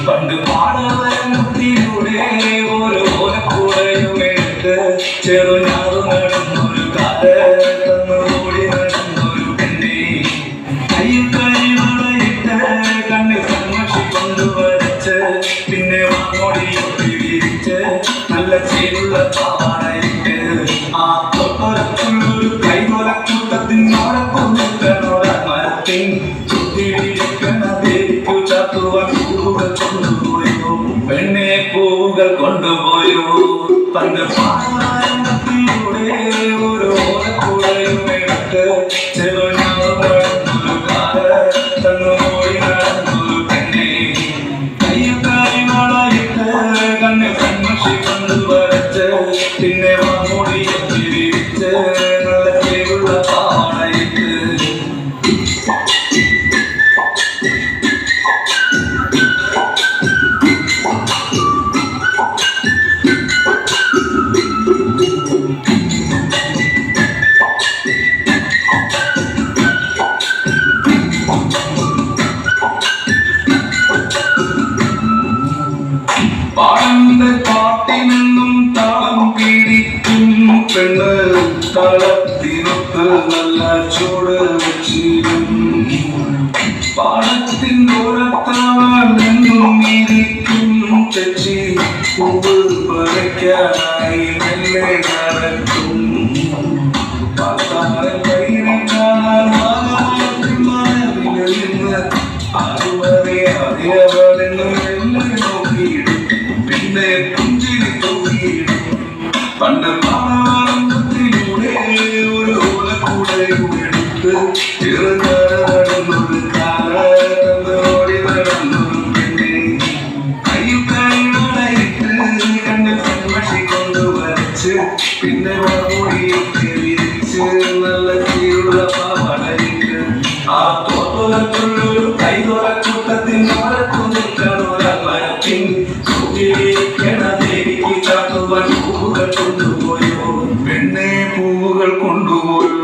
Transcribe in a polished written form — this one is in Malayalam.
പണ്ട് പാടവരത്തിലൂടെ ഓരോ ഓലക്കൂടയും എടുത്ത് ചെറുഞാറു നടന്നൊരു കഥ തന്നോടി നടന്നൊരു പെണ്ണെ കയ്യിൽ കഴിവളയിട്ട് കണ്ണിൽ കൺമഷി കൊണ്ടുവരച്ച് പിന്നെ വാങ്ങോടിയൊട്ടി വിരിച്ച് നല്ല ചേരുള്ള പാവാടയിട്ട് ആ തൊട്ടൊരക്കുള്ളൊരു കൈകൊലക്കൂട്ടത്തിനോടെ കൊന്നിട്ടനോട മരത്തിൻ ചുറ്റിയിരിക്കണ ദേവിക്കു ചാത്തുവാൻ പൂവുകൾ കൊണ്ടുപോയോ പെണ്ണെ പൂവുകൾ കൊണ്ടുപോയോ പണ്ട് പാടവരത്തിലൂടെ ഓരോ ഓലക്കൂടയും എടുത്ത് ചെറുഞാറു നടന്നൊരു കഥ തന്നോടി നടന്നൊരു പെണ്ണെ കയ്യിൽ കഴിവളയിട്ട് കണ്ണിൽ കൺമഷി കൊണ്ടുവരച്ച് പിന്നെ വാങ്ങോടിയൊട്ടി വിരിച്ച് നല്ല ചേരുള്ള പാവാടയിട്ട് പാടന്റെ പാട്ടിനെന്നും താളം പിടിക്കും പെണ്ണ് താളത്തിനൊത്ത് നല്ല ചൂട് വെച്ചിരും പാടത്തിൻ ഓരത്താളെന്നും ഇരിക്കും തെച്ചി പൂവ് പറിക്കാനായി മെല്ലെ നടക്കും പാത്താറൻ വൈരി കാണാൻ നിന്ന് ആരുമറിയാതെ അവളെന്ന് മെല്ലെ നോക്കിയിടും പിന്നെ പുഞ്ചിരി തോന്നിയിടും പണ്ട് പാടവരത്തിലൂടെ ഒരു ഓലക്കൂടയും എടുത്ത് ചെറുതാര നടന്നൊരു കാലോടി നടന്നൊരു പെണ്ണെ കയ്യിൽ കഴിവളയിട്ട് കണ്ണിൽ കൺമഷി കൊണ്ടുവരച്ച് പിന്നെ വാങ്ങോടിയൊക്കെ വിരിച്ച് നല്ല ചീരുള്ള പാവാടയിട്ട് ആ തോട്ടൊലക്കുള്ളൊരു കൈതൊലക്കൂട്ടത്തിനോടെ കൊന്നിട്ടനോര മരത്തിൻ ചുറ്റിയിരിക്കണ ദേവിക്ക് ചാത്തുവാൻ പൂവുകൾ കൊണ്ടുപോയോ പെണ്ണെ പൂവുകൾ കൊണ്ടുപോയോ